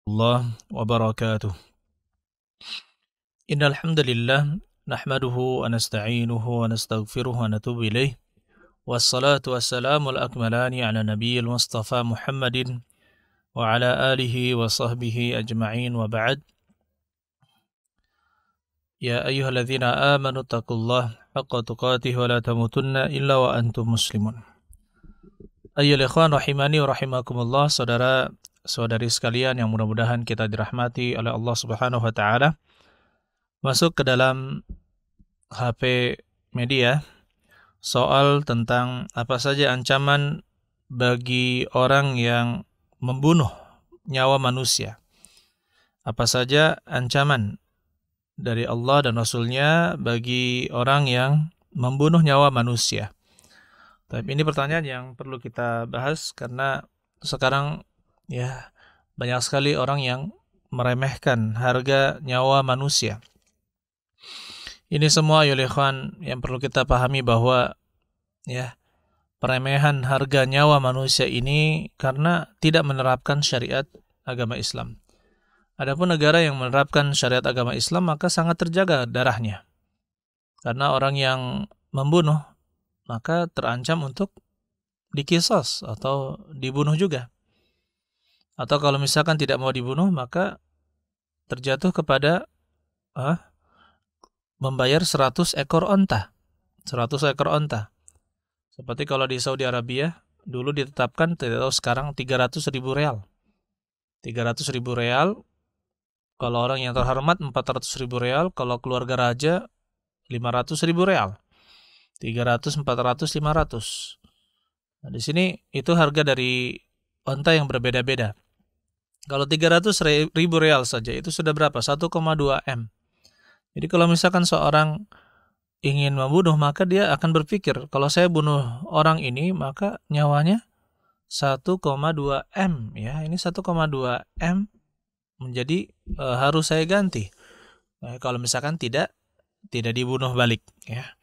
الله وبركاته. إن الحمد لله نحمده ونستعينه ونستغفره ونتوب إليه والصلاة والسلام الأكملان على نبي المصطفى محمد وعلى آله وصحبه أجمعين وبعد. يا أيها الذين آمنوا اتقوا الله حق تقاته ولا تموتن إلا وأنتم مسلمون. Ayyuhal ikhwan rahimani wa rahimakumullah, saudara-saudari sekalian yang mudah-mudahan kita dirahmati oleh Allah Subhanahu wa taala. Masuk ke dalam HP media soal tentang apa saja ancaman bagi orang yang membunuh nyawa manusia. Apa saja ancaman dari Allah dan Rasul-Nya bagi orang yang membunuh nyawa manusia. Tapi ini pertanyaan yang perlu kita bahas karena sekarang ya banyak sekali orang yang meremehkan harga nyawa manusia. Ini semua ya ikhwan yang perlu kita pahami bahwa ya peremehan harga nyawa manusia ini karena tidak menerapkan syariat agama Islam. Adapun negara yang menerapkan syariat agama Islam maka sangat terjaga darahnya. Karena orang yang membunuh maka terancam untuk dikisos atau dibunuh juga. Atau kalau misalkan tidak mau dibunuh maka terjatuh kepada membayar 100 ekor onta. 100 ekor onta. Seperti kalau di Saudi Arabia dulu ditetapkan, tidak tahu sekarang 300.000 real. 300.000 real. Kalau orang yang terhormat 400.000 real, kalau keluarga raja 500.000 real. 300, 400, 500. Nah, di sini itu harga dari onta yang berbeda-beda. Kalau 300.000 real saja itu sudah berapa? 1,2 M. Jadi kalau misalkan seorang ingin membunuh maka dia akan berpikir, kalau saya bunuh orang ini maka nyawanya 1,2 M ya. Ini 1,2 M menjadi harus saya ganti. Nah, kalau misalkan tidak dibunuh balik ya,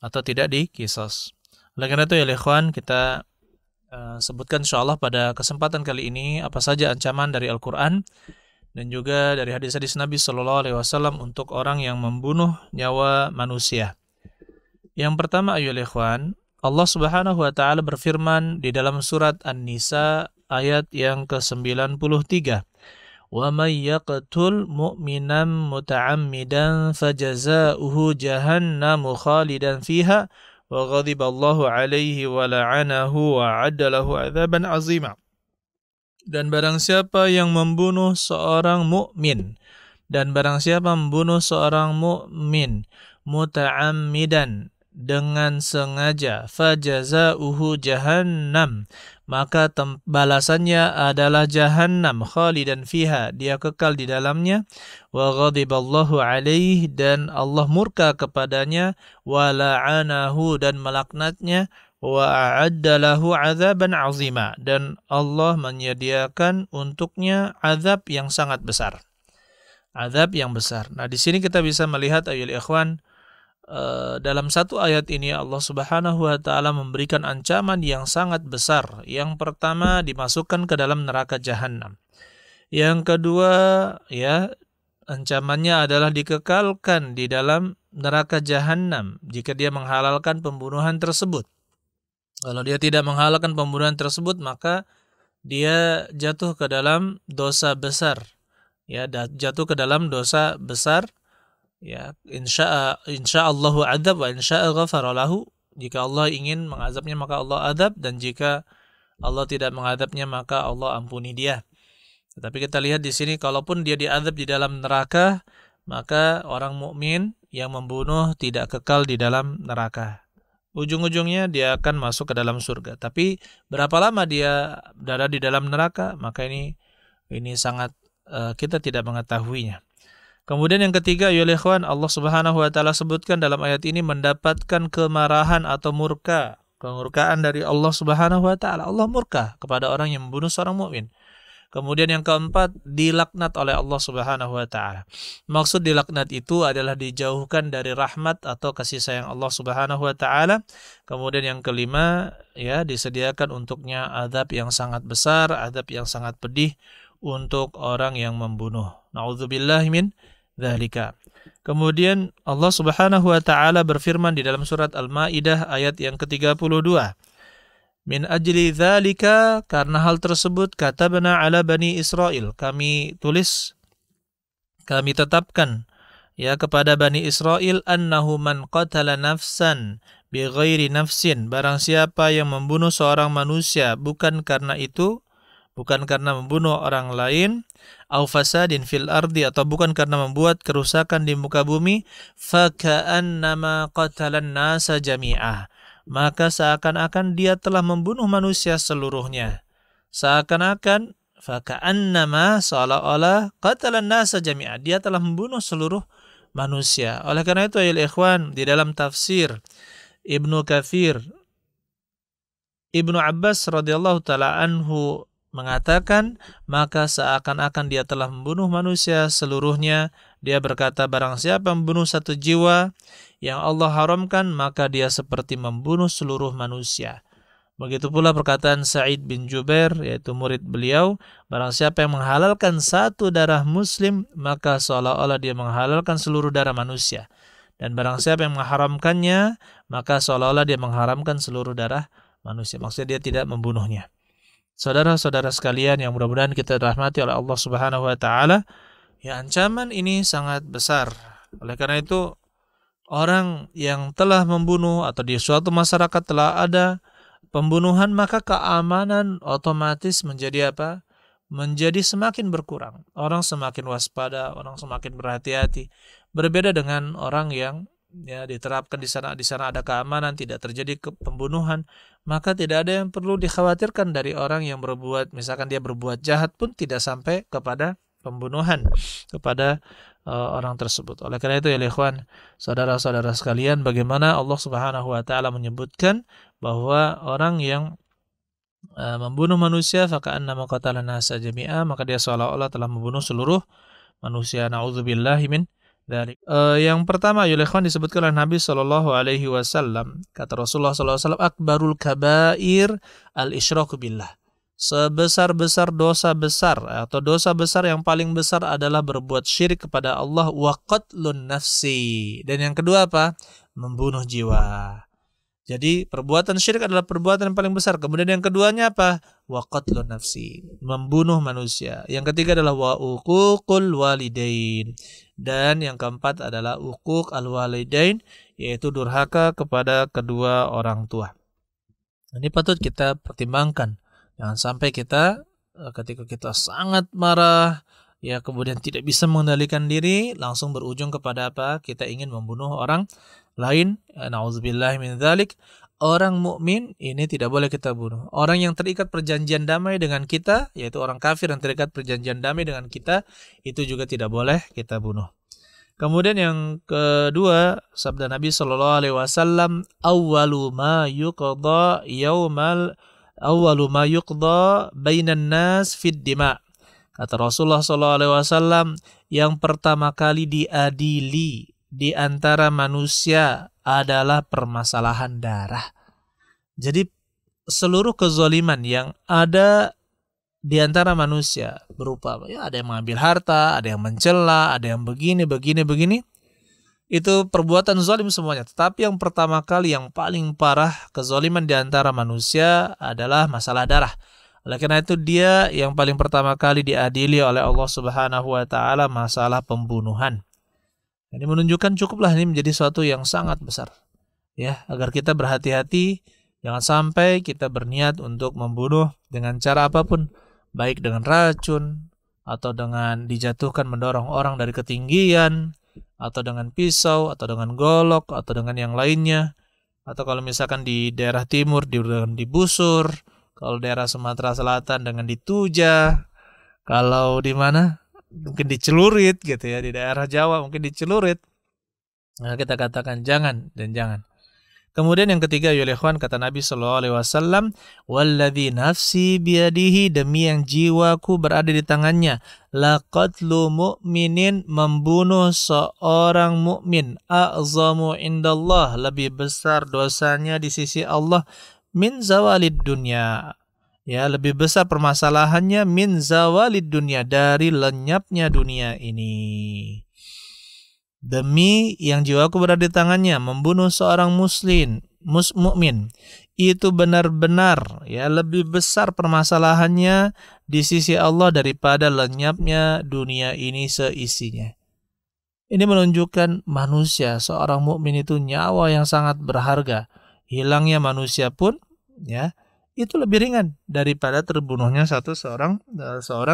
atau tidak dikisos. Oleh karena itu ya ikhwan, kita sebutkan insyaallah pada kesempatan kali ini apa saja ancaman dari Al-Qur'an dan juga dari hadis-hadis Nabi sallallahu alaihi wasallam untuk orang yang membunuh nyawa manusia. Yang pertama ayyuhal ikhwan, Allah Subhanahu wa taala berfirman di dalam surat An-Nisa ayat yang ke-93. وَمَنْ يَقْتُلْ مُؤْمِنًا مُتَعَمِّدًا فَجَزَاؤُهُ جَهَنَّمُ خَالِدًا فِيهَا وَغَضِبَ اللَّهُ عَلَيْهِ وَلَعَنَهُ وَأَعَدَّ لَهُ عَذَابًا عَظِيمًا. Dan barang siapa yang membunuh seorang mukmin, muta'ammidan dengan sengaja, fajazauhu jahannam, maka balasannya adalah jahannam, khalidan fiha, dia kekal di dalamnya, wa ghadiballahu alaihi, dan Allah murka kepadanya, wa la'anahu, dan melaknatnya, wa a'adda lahu 'adzaban 'azima, dan Allah menyediakan untuknya azab yang sangat besar. Azab yang besar. Nah, di sini kita bisa melihat ayyuhal ikhwan, dalam satu ayat ini Allah Subhanahu wa taala memberikan ancaman yang sangat besar. Yang pertama, dimasukkan ke dalam neraka jahanam. Yang kedua, ya, ancamannya adalah dikekalkan di dalam neraka jahanam jika dia menghalalkan pembunuhan tersebut. Kalau dia tidak menghalalkan pembunuhan tersebut, maka dia jatuh ke dalam dosa besar. Ya, jatuh ke dalam dosa besar. Ya, insyaallahu adzab wa insya'a ghafara lahu. Jika Allah ingin mengazabnya maka Allah azab, dan jika Allah tidak mengazabnya maka Allah ampuni dia. Tetapi kita lihat di sini, kalaupun dia diazab di dalam neraka, maka orang mukmin yang membunuh tidak kekal di dalam neraka. Ujung-ujungnya dia akan masuk ke dalam surga. Tapi berapa lama dia berada di dalam neraka, maka ini sangat kita tidak mengetahuinya. Kemudian yang ketiga, ya ikhwan, Allah Subhanahu wa taala sebutkan dalam ayat ini mendapatkan kemarahan atau kemurkaan dari Allah Subhanahu wa taala. Allah murka kepada orang yang membunuh seorang mukmin. Kemudian yang keempat, dilaknat oleh Allah Subhanahu wa taala. Maksud dilaknat itu adalah dijauhkan dari rahmat atau kasih sayang Allah Subhanahu wa taala. Kemudian yang kelima, ya, disediakan untuknya azab yang sangat besar, azab yang sangat pedih untuk orang yang membunuh. Na'udzubillahi min dzalika. Kemudian Allah Subhanahu wa taala berfirman di dalam surat Al-Maidah ayat yang ke-32. Min ajli dzalika, karena hal tersebut, katabna ala bani Israel, kami tetapkan ya kepada Bani Israel, annahu man qatala nafsan bighairi nafsin, barang siapa yang membunuh seorang manusia bukan karena membunuh orang lain, au fasadin fil ardi, atau bukan karena membuat kerusakan di muka bumi, faka'annama qatalan nasa jami'ah, maka seakan-akan dia telah membunuh manusia seluruhnya. Seakan-akan, faka'annama, seolah-olah, qatalan nasa jami'ah, dia telah membunuh seluruh manusia. Oleh karena itu, ayol ikhwan, di dalam tafsir Ibnu Katsir, Ibnu Abbas radhiyallahu taala anhu mengatakan, maka seakan-akan dia telah membunuh manusia seluruhnya. Dia berkata, barang siapa membunuh satu jiwa yang Allah haramkan, maka dia seperti membunuh seluruh manusia. Begitu pula perkataan Sa'id bin Jubair, yaitu murid beliau, barang siapa yang menghalalkan satu darah muslim, maka seolah-olah dia menghalalkan seluruh darah manusia. Dan barang siapa yang mengharamkannya, maka seolah-olah dia mengharamkan seluruh darah manusia. Maksudnya dia tidak membunuhnya. Saudara-saudara sekalian yang mudah-mudahan kita rahmati oleh Allah Subhanahu wa taala, ya, ancaman ini sangat besar. Oleh karena itu, orang yang telah membunuh atau di suatu masyarakat telah ada pembunuhan, maka keamanan otomatis menjadi apa? Menjadi semakin berkurang. Orang semakin waspada, orang semakin berhati-hati. Berbeda dengan orang yang ya diterapkan di sana ada keamanan, tidak terjadi pembunuhan, maka tidak ada yang perlu dikhawatirkan dari orang yang berbuat, misalkan dia berbuat jahat pun tidak sampai kepada pembunuhan kepada orang tersebut. Oleh karena itu ya ikhwan, saudara-saudara sekalian, bagaimana Allah Subhanahu wa taala menyebutkan bahwa orang yang membunuh manusia faka'annama qatalan nasa jami'a, maka dia seolah-olah telah membunuh seluruh manusia. Na'udzubillahi min dzalik. Yang pertama ya ikhwan disebutkan oleh Nabi sallallahu alaihi wasallam, kata Rasulullah sallallahu alaihi wasallam, akbarul kabair al-isyraku billah. Sebesar-besar dosa besar atau dosa besar yang paling besar adalah berbuat syirik kepada Allah, wa qatlun nafsi. Dan yang kedua apa? Membunuh jiwa. Jadi perbuatan syirik adalah perbuatan yang paling besar. Kemudian yang keduanya apa? Wa qatlun nafsi, membunuh manusia. Yang ketiga adalah wa uququl walidain. Dan yang keempat adalah uquq al-walidain, yaitu durhaka kepada kedua orang tua. Ini patut kita pertimbangkan. Jangan sampai kita ketika kita sangat marah, ya kemudian tidak bisa mengendalikan diri, langsung berujung kepada apa? Kita ingin membunuh orang lain. Na'udzubillahi min dzalik. Orang mukmin ini tidak boleh kita bunuh. Orang yang terikat perjanjian damai dengan kita, yaitu orang kafir yang terikat perjanjian damai dengan kita, itu juga tidak boleh kita bunuh. Kemudian yang kedua, sabda Nabi sallallahu alaihi wasallam, awwalu ma yuqda bainan nas fid dima. Kata Rasulullah sallallahu alaihi wasallam, yang pertama kali diadili di antara manusia adalah permasalahan darah. Jadi seluruh kezaliman yang ada di antara manusia berupa ya ada yang mengambil harta, ada yang mencela, ada yang begini, itu perbuatan zalim semuanya. Tetapi yang pertama kali yang paling parah kezaliman di antara manusia adalah masalah darah. Oleh karena itu dia yang paling pertama kali diadili oleh Allah Subhanahu wa taala masalah pembunuhan. Ini menunjukkan cukuplah ini menjadi suatu yang sangat besar. Ya, agar kita berhati-hati, jangan sampai kita berniat untuk membunuh dengan cara apapun, baik dengan racun atau dengan dijatuhkan mendorong orang dari ketinggian, atau dengan pisau, atau dengan golok, atau dengan yang lainnya. Atau kalau misalkan di daerah timur dengan dibusur, kalau daerah Sumatera Selatan dengan dituja, kalau di mana mungkin dicelurit gitu ya, di daerah Jawa mungkin dicelurit. Nah, kita katakan jangan dan jangan. Kemudian yang ketiga ya ikhwan, kata Nabi sallallahu alaihi wasallam, walladzi nafsi biyadihi, demi yang jiwaku berada di tangannya, laqatlu mu'minin, membunuh seorang mukmin, a'zamu indallah, lebih besar dosanya di sisi Allah, min zawalid dunya, Ya, lebih besar permasalahannya min zawalid dunia, dari lenyapnya dunia ini. Demi yang jiwaku berada di tangannya, membunuh seorang mukmin itu benar-benar ya lebih besar permasalahannya di sisi Allah daripada lenyapnya dunia ini seisinya. Ini menunjukkan manusia, seorang mukmin itu nyawa yang sangat berharga. Hilangnya manusia pun ya itu lebih ringan daripada terbunuhnya seorang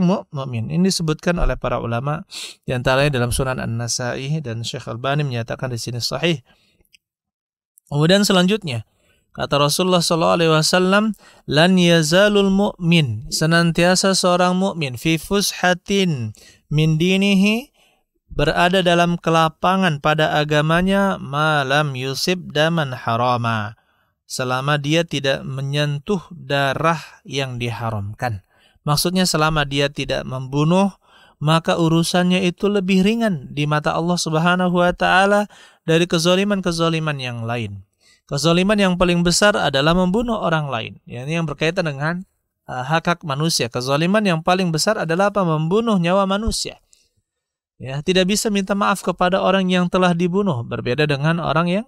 mukmin. Ini disebutkan oleh para ulama, di antaranya dalam Sunan An-Nasa'i, dan Syekh Albani menyatakan di sini sahih. Kemudian selanjutnya kata Rasulullah SAW, lan yazalul mu'min, senantiasa seorang mukmin fi fushatin min dinihi, berada dalam kelapangan pada agamanya, malam yusib daman harama, selama dia tidak menyentuh darah yang diharamkan. Maksudnya selama dia tidak membunuh, maka urusannya itu lebih ringan di mata Allah Subhanahu wa taala dari kezaliman-kezaliman yang lain. Kezaliman yang paling besar adalah membunuh orang lain. Ini yang berkaitan dengan hak-hak manusia. Kezaliman yang paling besar adalah apa? Membunuh nyawa manusia. Ya, tidak bisa minta maaf kepada orang yang telah dibunuh, berbeda dengan orang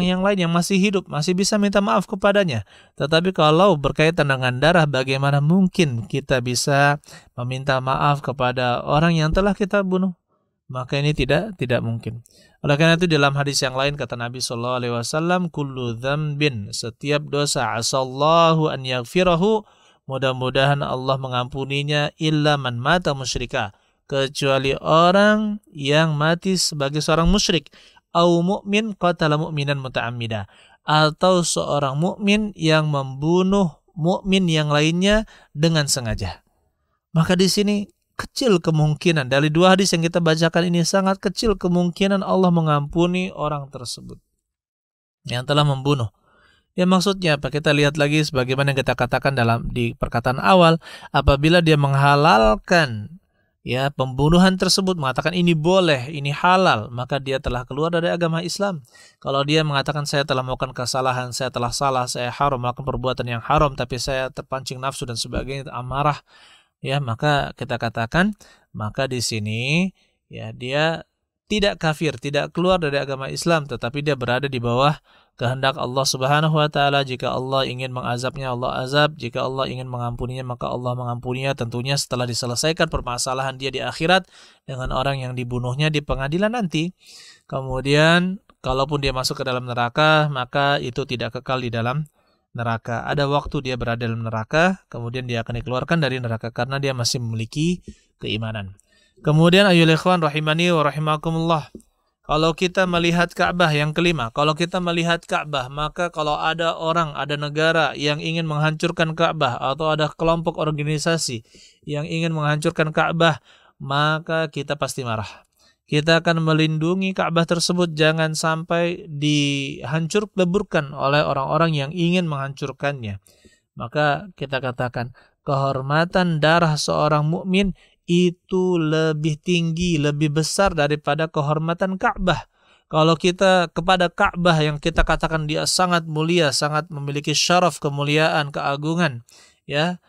yang lain yang masih hidup, masih bisa minta maaf kepadanya. Tetapi kalau berkaitan dengan darah, bagaimana mungkin kita bisa meminta maaf kepada orang yang telah kita bunuh? Maka ini tidak mungkin. Oleh karena itu dalam hadis yang lain kata Nabi SAW, kullu dzambin, setiap dosa, asallahu an yaghfirahu, mudah-mudahan Allah mengampuninya, illa man mata musyrika, kecuali orang yang mati sebagai seorang musyrik, au mu'min qatala mu'minan muta'ammida, atau seorang mukmin yang membunuh mukmin yang lainnya dengan sengaja. Maka di sini kecil kemungkinan, dari dua hadis yang kita bacakan ini sangat kecil kemungkinan Allah mengampuni orang tersebut yang telah membunuh. Ya, maksudnya apa? Kita lihat lagi sebagaimana yang kita katakan di perkataan awal, apabila dia menghalalkan ya pembunuhan tersebut, mengatakan ini boleh, ini halal, maka dia telah keluar dari agama Islam. Kalau dia mengatakan saya telah melakukan kesalahan, saya telah salah, saya haram melakukan perbuatan yang haram, tapi saya terpancing nafsu dan sebagainya, amarah, ya, maka kita katakan, maka di sini ya dia tidak kafir, tidak keluar dari agama Islam, tetapi dia berada di bawah kehendak Allah Subhanahu wa taala. Jika Allah ingin mengazabnya, Allah azab. Jika Allah ingin mengampuninya, maka Allah mengampuninya, tentunya setelah diselesaikan permasalahan dia di akhirat dengan orang yang dibunuhnya di pengadilan nanti. Kemudian kalaupun dia masuk ke dalam neraka, maka itu tidak kekal di dalam neraka. Ada waktu dia berada dalam neraka, kemudian dia akan dikeluarkan dari neraka karena dia masih memiliki keimanan. Kemudian ayyuhal ikhwan rahimani wa rahimakumullah, kalau kita melihat Ka'bah yang kelima, kalau kita melihat Ka'bah, maka kalau ada orang, ada negara yang ingin menghancurkan Ka'bah, atau ada kelompok organisasi yang ingin menghancurkan Ka'bah, maka kita pasti marah. Kita akan melindungi Ka'bah tersebut jangan sampai dihancur leburkan oleh orang-orang yang ingin menghancurkannya. Maka kita katakan kehormatan darah seorang mukmin itu lebih tinggi, lebih besar daripada kehormatan Ka'bah. Kalau kita kepada Ka'bah yang kita katakan dia sangat mulia, sangat memiliki syaraf, kemuliaan, keagungan, ya,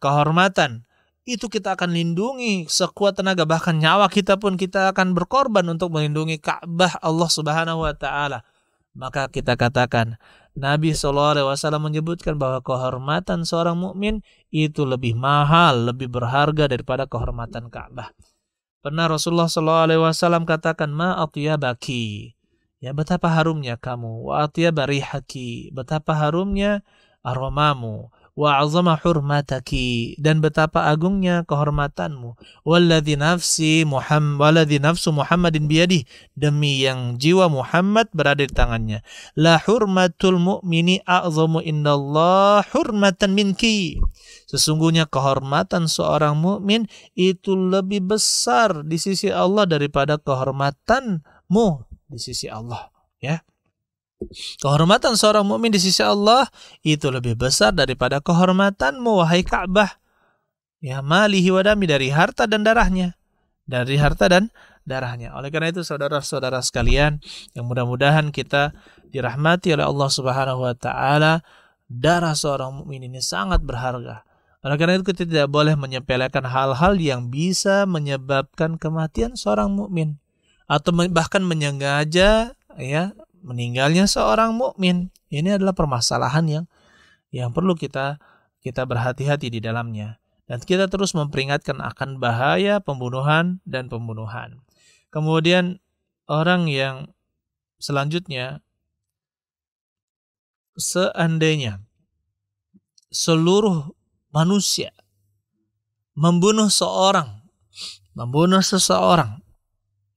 kehormatan, itu kita akan lindungi sekuat tenaga, bahkan nyawa kita pun kita akan berkorban untuk melindungi Ka'bah Allah Subhanahu wa taala. Maka kita katakan Nabi SAW menyebutkan bahwa kehormatan seorang mukmin itu lebih mahal, lebih berharga daripada kehormatan Ka'bah. Pernah Rasulullah SAW katakan, ma atyabaki, ya betapa harumnya kamu, wa atyaba rihaki, betapa harumnya aromamu, wa azama hurmataki, dan betapa agungnya kehormatanmu, walladzi nafsu Muhammadin biyadih, demi yang jiwa Muhammad berada di tangannya, la hurmatul mu'mini a'zamu indallah hurmatan minki, sesungguhnya kehormatan seorang mukmin itu lebih besar di sisi Allah daripada kehormatanmu di sisi Allah, ya. Kehormatan seorang mukmin di sisi Allah itu lebih besar daripada kehormatanmu wahai Ka'bah. Ya, malihi wa dami, dari harta dan darahnya. Dari harta dan darahnya. Oleh karena itu saudara-saudara sekalian, yang mudah-mudahan kita dirahmati oleh Allah Subhanahu wa taala darah seorang mukmin ini sangat berharga. Oleh karena itu kita tidak boleh menyepelekan hal-hal yang bisa menyebabkan kematian seorang mukmin atau bahkan menyengaja ya meninggalnya seorang mukmin. Ini adalah permasalahan yang perlu kita berhati-hati di dalamnya. Dan kita terus memperingatkan akan bahaya pembunuhan dan pembunuhan. Kemudian orang yang selanjutnya, seandainya seluruh manusia membunuh seseorang,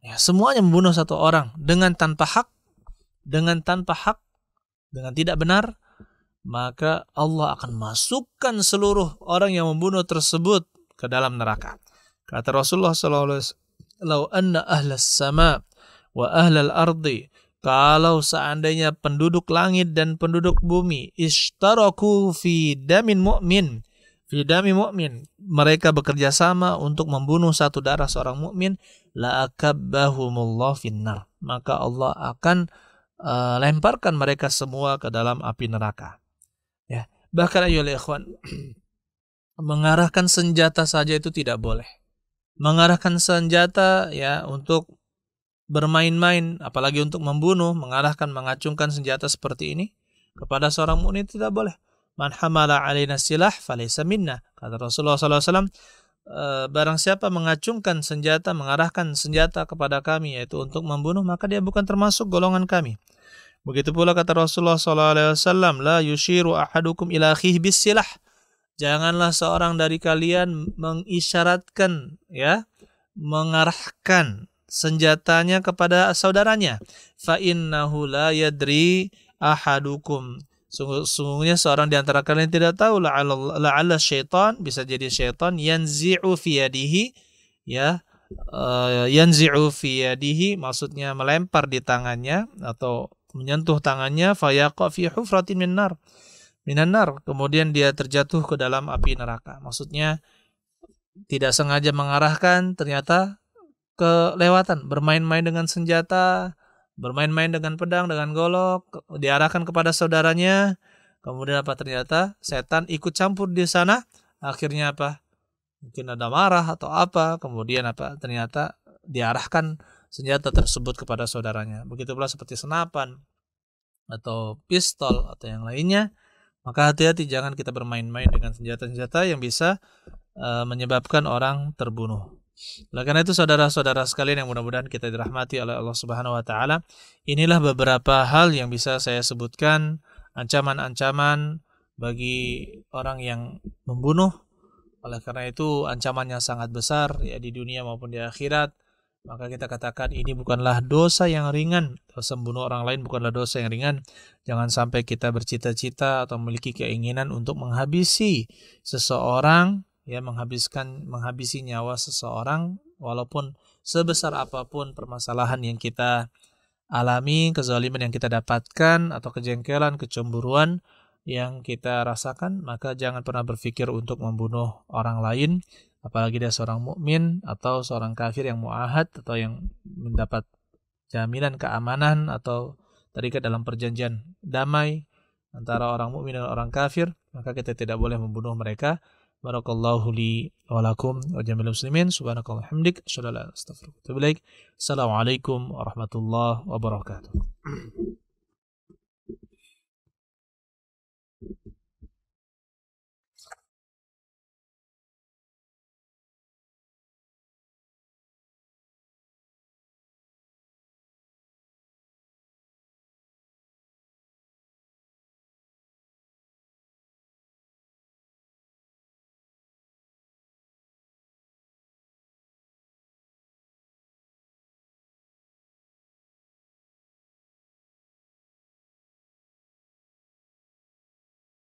ya semuanya membunuh satu orang dengan tanpa hak, dengan tidak benar, maka Allah akan masukkan seluruh orang yang membunuh tersebut ke dalam neraka. Kata Rasulullah SAW, "Lau anna ahlas sama wa ahlal ardi", kalau seandainya penduduk langit dan penduduk bumi ishtaraku fi dami mu'min, mereka bekerja sama untuk membunuh satu darah seorang mukmin, la akabbahumullah finnar, maka Allah akan lemparkan mereka semua ke dalam api neraka. Ya, bahkan ayolah ikhwan, mengarahkan senjata saja itu tidak boleh. Mengarahkan senjata ya untuk bermain-main, apalagi untuk membunuh, mengacungkan senjata seperti ini kepada seorang mukmin tidak boleh. Man hamala alaina silah falaysa minna. Kata Rasulullah SAW, barang siapa mengacungkan senjata, mengarahkan senjata kepada kami yaitu untuk membunuh, maka dia bukan termasuk golongan kami. Begitu pula kata Rasulullah SAW, la yushiru ahadukum ila akhihi bis-silah. Janganlah seorang dari kalian mengisyaratkan, ya, mengarahkan senjatanya kepada saudaranya. Fa innahu la yadri ahadukum. Sungguhnya seorang di antara kalian tidak tahu, la'alla syaitan, bisa jadi syaitan, yanzi'u fi yadihi, ya, yanzi'u fi yadihi, maksudnya melempar di tangannya atau menyentuh tangannya, fayaqa fi hufratin minan nar, kemudian dia terjatuh ke dalam api neraka. Maksudnya tidak sengaja mengarahkan, ternyata kelewatan, bermain-main dengan senjata, bermain-main dengan pedang, dengan golok, diarahkan kepada saudaranya, kemudian apa, ternyata setan ikut campur di sana, akhirnya apa, mungkin ada marah atau apa, kemudian apa, ternyata diarahkan senjata tersebut kepada saudaranya. Begitu pula seperti senapan atau pistol atau yang lainnya, maka hati-hati, jangan kita bermain-main dengan senjata-senjata yang bisa menyebabkan orang terbunuh. Oleh karena itu saudara-saudara sekalian yang mudah-mudahan kita dirahmati oleh Allah Subhanahu wa taala, inilah beberapa hal yang bisa saya sebutkan, ancaman-ancaman bagi orang yang membunuh. Oleh karena itu ancamannya sangat besar ya di dunia maupun di akhirat. Maka kita katakan ini bukanlah dosa yang ringan. Dosa membunuh orang lain bukanlah dosa yang ringan. Jangan sampai kita bercita-cita atau memiliki keinginan untuk menghabisi seseorang, ya, menghabisi nyawa seseorang, walaupun sebesar apapun permasalahan yang kita alami, kezaliman yang kita dapatkan, atau kejengkelan, kecemburuan yang kita rasakan, maka jangan pernah berpikir untuk membunuh orang lain, apalagi dia seorang mukmin atau seorang kafir yang mu'ahad atau yang mendapat jaminan keamanan atau terikat dalam perjanjian damai antara orang mukmin dan orang kafir, maka kita tidak boleh membunuh mereka. Barakallahu li wa lakum wa jami'il muslimin. Subhanakallah hamdik, asyhadu an la ilaha illa anta, astaghfiruka wa atubu ilaik. Assalamualaikum warahmatullahi wabarakatuh.